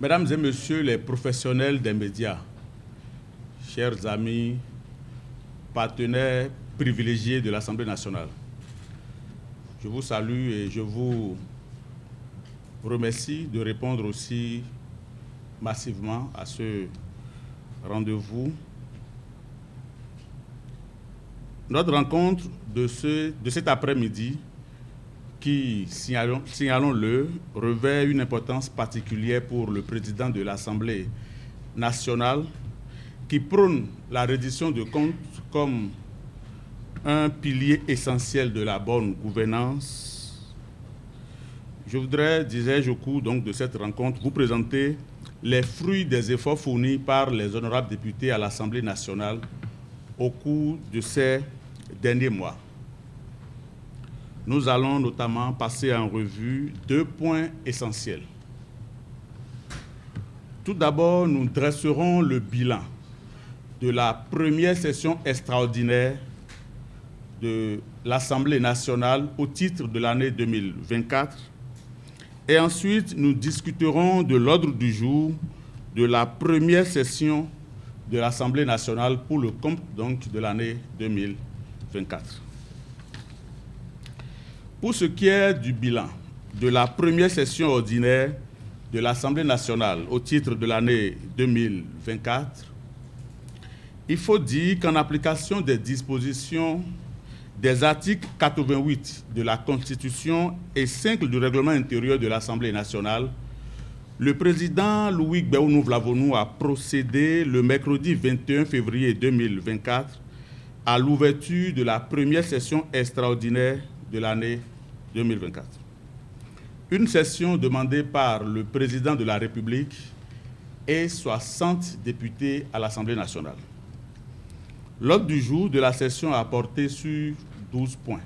Mesdames et messieurs les professionnels des médias, chers amis, partenaires privilégiés de l'Assemblée nationale, je vous salue et je vous remercie de répondre aussi massivement à ce rendez-vous. Notre rencontre de cet après-midi, qui, signalons-le, revêt une importance particulière pour le président de l'Assemblée nationale, qui prône la reddition de comptes comme un pilier essentiel de la bonne gouvernance. Je voudrais, disais-je au cours donc de cette rencontre, vous présenter les fruits des efforts fournis par les honorables députés à l'Assemblée nationale au cours de ces derniers mois. Nous allons notamment passer en revue 2 points essentiels. Tout d'abord, nous dresserons le bilan de la première session extraordinaire de l'Assemblée nationale au titre de l'année 2024. Et ensuite, nous discuterons de l'ordre du jour de la première session de l'Assemblée nationale pour le compte donc de l'année 2024. Pour ce qui est du bilan de la première session ordinaire de l'Assemblée nationale au titre de l'année 2024, il faut dire qu'en application des dispositions des articles 88 de la Constitution et 5 du règlement intérieur de l'Assemblée nationale, le président Louis Gbéhounou-Vlavonou a procédé le mercredi 21 février 2024 à l'ouverture de la première session extraordinaire de l'année 2024. Une session demandée par le président de la République et 60 députés à l'Assemblée nationale. L'ordre du jour de la session a porté sur 12 points.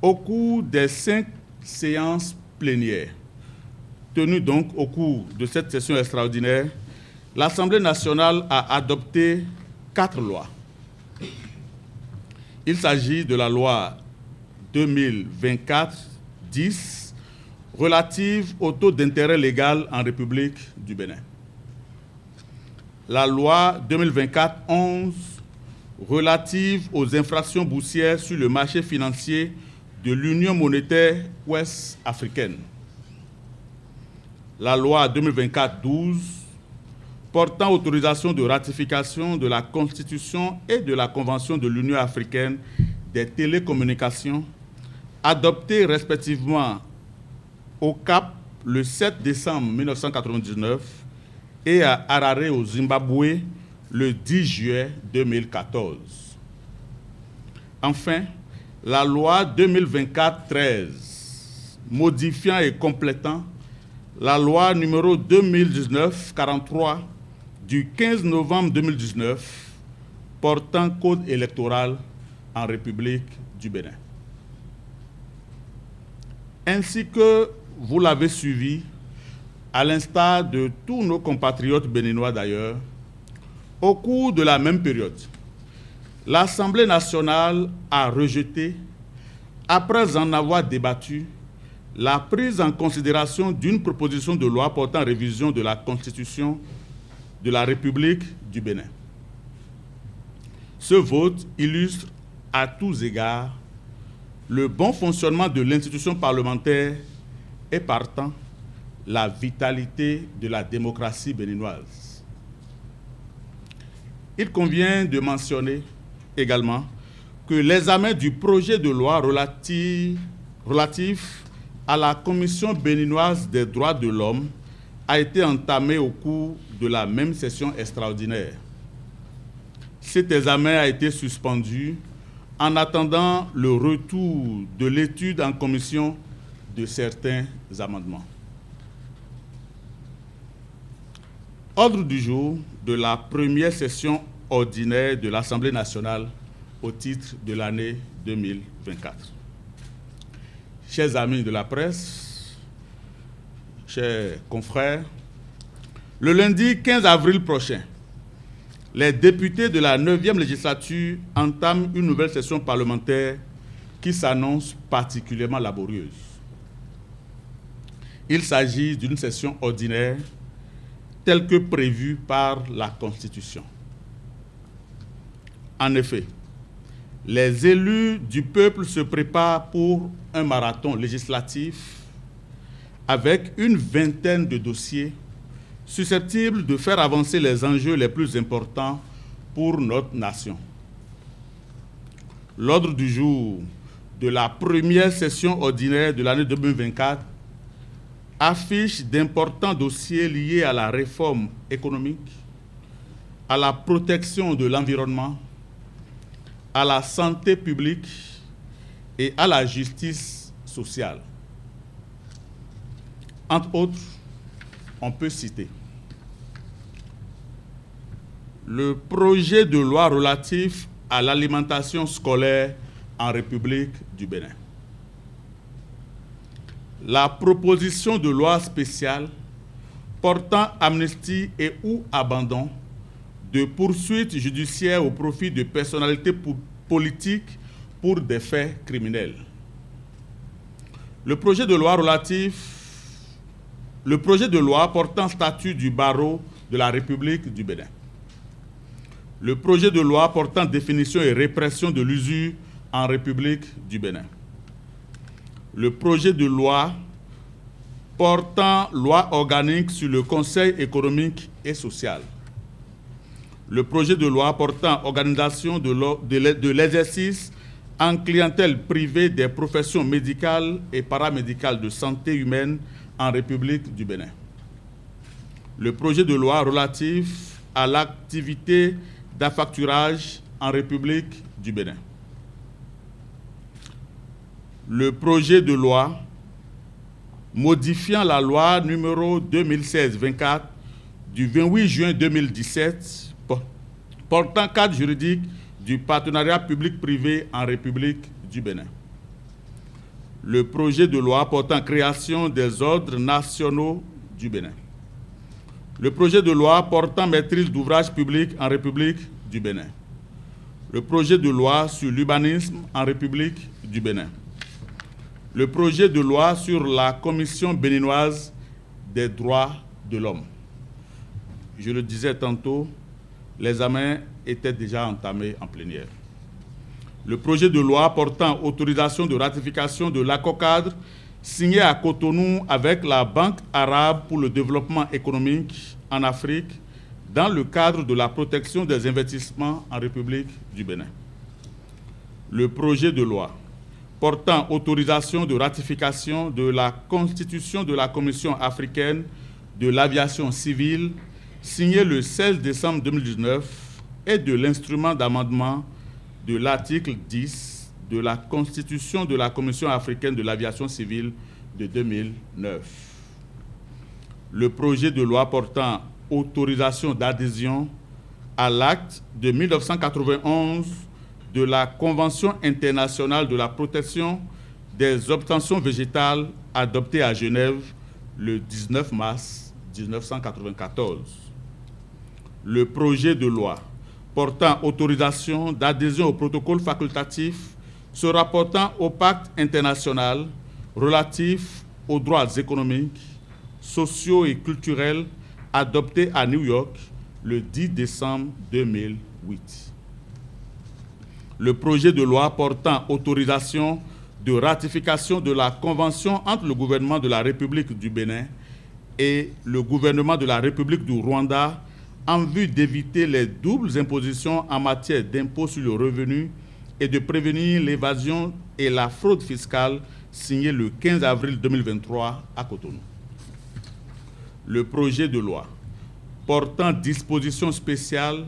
Au cours des 5 séances plénières tenues donc au cours de cette session extraordinaire, l'Assemblée nationale a adopté 4 lois. Il s'agit de la loi 2024-10 relative au taux d'intérêt légal en République du Bénin. La loi 2024-11 relative aux infractions boursières sur le marché financier de l'Union monétaire ouest-africaine. La loi 2024-12 portant autorisation de ratification de la Constitution et de la Convention de l'Union africaine des télécommunications, adoptée respectivement au Cap le 7 décembre 1999 et à Harare au Zimbabwe le 10 juillet 2014. Enfin, la loi 2024-13 modifiant et complétant la loi numéro 2019-43 du 15 novembre 2019 portant code électoral en République du Bénin. Ainsi que vous l'avez suivi, à l'instar de tous nos compatriotes béninois d'ailleurs, au cours de la même période, l'Assemblée nationale a rejeté, après en avoir débattu, la prise en considération d'une proposition de loi portant révision de la Constitution de la République du Bénin. Ce vote illustre à tous égards le bon fonctionnement de l'institution parlementaire et partant la vitalité de la démocratie béninoise. Il convient de mentionner également que l'examen du projet de loi relatif à la Commission béninoise des droits de l'homme a été entamé au cours de la même session extraordinaire. Cet examen a été suspendu en attendant le retour de l'étude en commission de certains amendements. Ordre du jour de la première session ordinaire de l'Assemblée nationale au titre de l'année 2024. Chers amis de la presse, chers confrères, le lundi 15 avril prochain, les députés de la 9e législature entament une nouvelle session parlementaire qui s'annonce particulièrement laborieuse. Il s'agit d'une session ordinaire telle que prévue par la Constitution. En effet, les élus du peuple se préparent pour un marathon législatif avec une vingtaine de dossiers susceptibles de faire avancer les enjeux les plus importants pour notre nation. L'ordre du jour de la première session ordinaire de l'année 2024 affiche d'importants dossiers liés à la réforme économique, à la protection de l'environnement, à la santé publique et à la justice sociale. Entre autres, on peut citer le projet de loi relatif à l'alimentation scolaire en République du Bénin, la proposition de loi spéciale portant amnistie et ou abandon de poursuites judiciaires au profit de personnalités politiques pour des faits criminels. Le projet de loi portant statut du barreau de la République du Bénin. Le projet de loi portant définition et répression de l'usure en République du Bénin. Le projet de loi portant loi organique sur le Conseil économique et social. Le projet de loi portant organisation de l'exercice en clientèle privée des professions médicales et paramédicales de santé humaine en République du Bénin. Le projet de loi relatif à l'activité d'affacturage en République du Bénin. Le projet de loi modifiant la loi numéro 2016-24 du 28 juin 2017 portant cadre juridique du partenariat public-privé en République du Bénin. Le projet de loi portant création des ordres nationaux du Bénin. Le projet de loi portant maîtrise d'ouvrage public en République du Bénin. Le projet de loi sur l'urbanisme en République du Bénin. Le projet de loi sur la Commission béninoise des droits de l'homme. Je le disais tantôt, l'examen était déjà entamé en plénière. Le projet de loi portant autorisation de ratification de l'accord-cadre signé à Cotonou avec la Banque arabe pour le développement économique en Afrique dans le cadre de la protection des investissements en République du Bénin. Le projet de loi portant autorisation de ratification de la constitution de la Commission africaine de l'aviation civile signé le 16 décembre 2019 et de l'instrument d'amendement de l'article 10 de la Constitution de la Commission africaine de l'aviation civile de 2009. Le projet de loi portant autorisation d'adhésion à l'acte de 1991 de la Convention internationale de la protection des obtentions végétales adoptée à Genève le 19 mars 1994. Le projet de loi portant autorisation d'adhésion au protocole facultatif se rapportant au pacte international relatif aux droits économiques, sociaux et culturels adopté à New York le 10 décembre 2008. Le projet de loi portant autorisation de ratification de la Convention entre le gouvernement de la République du Bénin et le gouvernement de la République du Rwanda en vue d'éviter les doubles impositions en matière d'impôt sur le revenu et de prévenir l'évasion et la fraude fiscale signé le 15 avril 2023 à Cotonou. Le projet de loi portant dispositions spéciales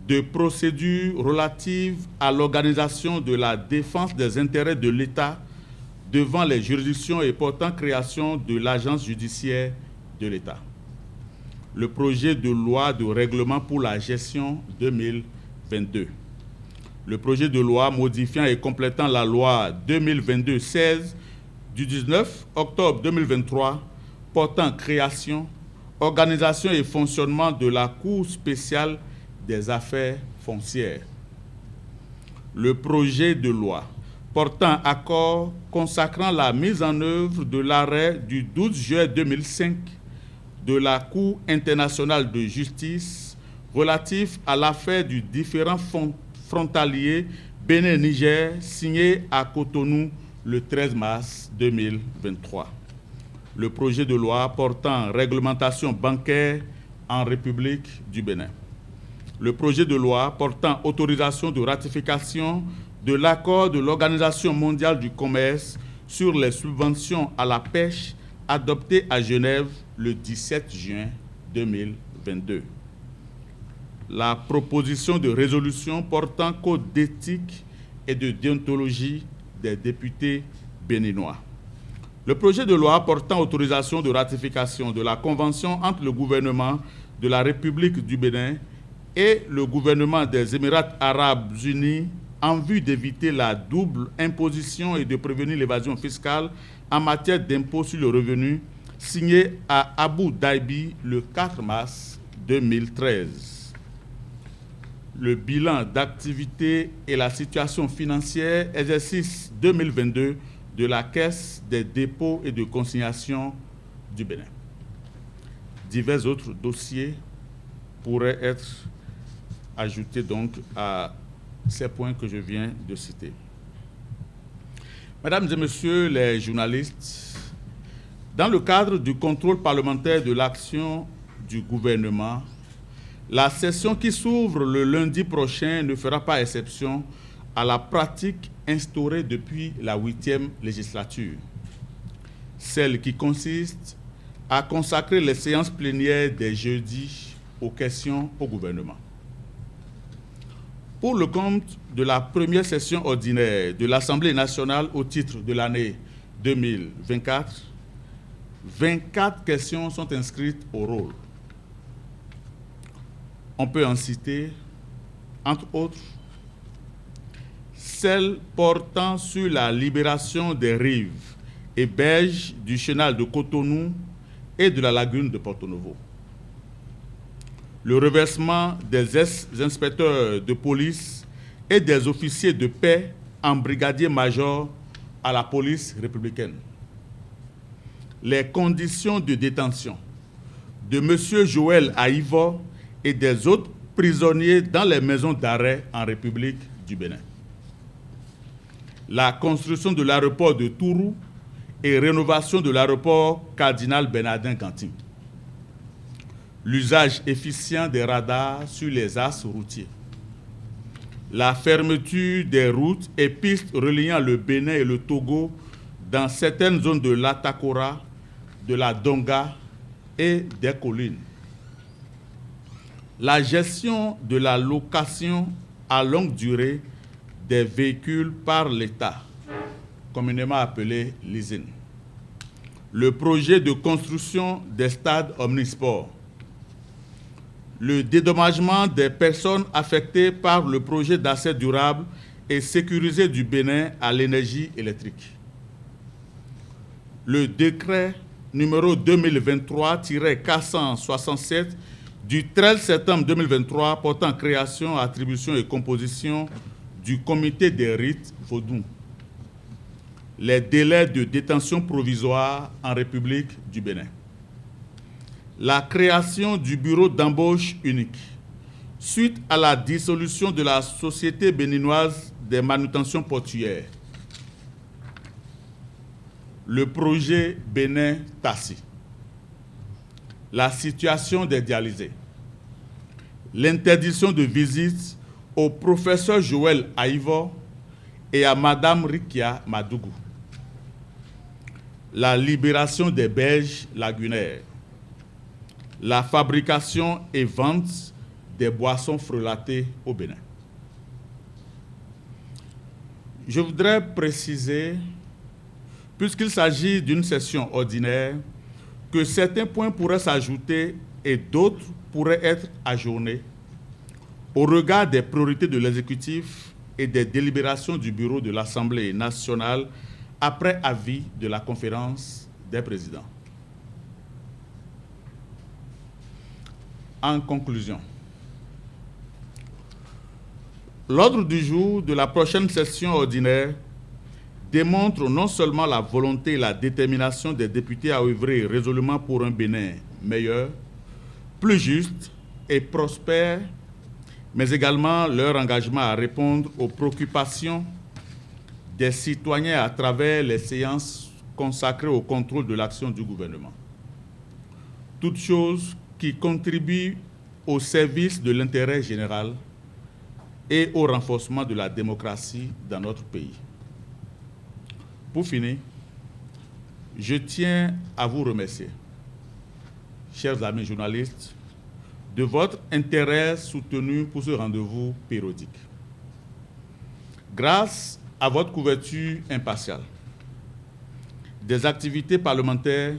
de procédures relatives à l'organisation de la défense des intérêts de l'État devant les juridictions et portant création de l'agence judiciaire de l'État. Le projet de loi de règlement pour la gestion 2022. Le projet de loi modifiant et complétant la loi 2022-16 du 19 octobre 2023 portant création, organisation et fonctionnement de la Cour spéciale des affaires foncières. Le projet de loi portant accord consacrant la mise en œuvre de l'arrêt du 12 juillet 2005 de la Cour internationale de justice relatif à l'affaire du différend frontalier Bénin-Niger signé à Cotonou le 13 mars 2023. Le projet de loi portant réglementation bancaire en République du Bénin. Le projet de loi portant autorisation de ratification de l'accord de l'Organisation mondiale du commerce sur les subventions à la pêche adopté à Genève le 17 juin 2022. La proposition de résolution portant code d'éthique et de déontologie des députés béninois. Le projet de loi portant autorisation de ratification de la Convention entre le gouvernement de la République du Bénin et le gouvernement des Émirats arabes unis en vue d'éviter la double imposition et de prévenir l'évasion fiscale en matière d'impôt sur le revenu, signé à Abu Dhabi le 4 mars 2013. Le bilan d'activité et la situation financière exercice 2022 de la Caisse des dépôts et de consignation du Bénin. Divers autres dossiers pourraient être ajoutés donc à ces points que je viens de citer. Mesdames et messieurs les journalistes, dans le cadre du contrôle parlementaire de l'action du gouvernement, la session qui s'ouvre le lundi prochain ne fera pas exception à la pratique instaurée depuis la 8e législature, celle qui consiste à consacrer les séances plénières des jeudis aux questions au gouvernement. Pour le compte de la première session ordinaire de l'Assemblée nationale au titre de l'année 2024, 24 questions sont inscrites au rôle. On peut en citer, entre autres, celle portant sur la libération des rives et berges du chenal de Cotonou et de la lagune de Porto Novo. Le reversement des ex-inspecteurs de police et des officiers de paix en brigadier-major à la police républicaine. Les conditions de détention de M. Joël Aïvo et des autres prisonniers dans les maisons d'arrêt en République du Bénin. La construction de l'aéroport de Tourou et rénovation de l'aéroport Cardinal Bernardin-Cantin. L'usage efficient des radars sur les axes routiers. La fermeture des routes et pistes reliant le Bénin et le Togo dans certaines zones de l'Atakora, de la Donga et des collines. La gestion de la location à longue durée des véhicules par l'État, communément appelé leasing. Le projet de construction des stades omnisports. Le dédommagement des personnes affectées par le projet d'accès durable et sécurisé du Bénin à l'énergie électrique. Le décret numéro 2023-467 du 13 septembre 2023 portant création, attribution et composition du comité des rites vaudou. Les délais de détention provisoire en République du Bénin. La création du bureau d'embauche unique suite à la dissolution de la Société béninoise des manutentions portuaires. Le projet Bénin-Tassi. La situation des dialysés. L'interdiction de visite au professeur Joël Aïvo et à Madame Rikia Madougou. La libération des berges lagunaires. La fabrication et vente des boissons frelatées au Bénin. Je voudrais préciser, puisqu'il s'agit d'une session ordinaire, que certains points pourraient s'ajouter et d'autres pourraient être ajournés au regard des priorités de l'exécutif et des délibérations du bureau de l'Assemblée nationale après avis de la conférence des présidents. En conclusion, l'ordre du jour de la prochaine session ordinaire démontre non seulement la volonté et la détermination des députés à œuvrer résolument pour un Bénin meilleur, plus juste et prospère, mais également leur engagement à répondre aux préoccupations des citoyens à travers les séances consacrées au contrôle de l'action du gouvernement. Toutes choses qui contribuent au service de l'intérêt général et au renforcement de la démocratie dans notre pays. Pour finir, je tiens à vous remercier, chers amis journalistes, de votre intérêt soutenu pour ce rendez-vous périodique. Grâce à votre couverture impartiale des activités parlementaires,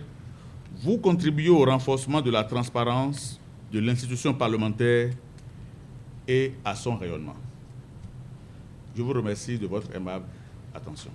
vous contribuez au renforcement de la transparence de l'institution parlementaire et à son rayonnement. Je vous remercie de votre aimable attention.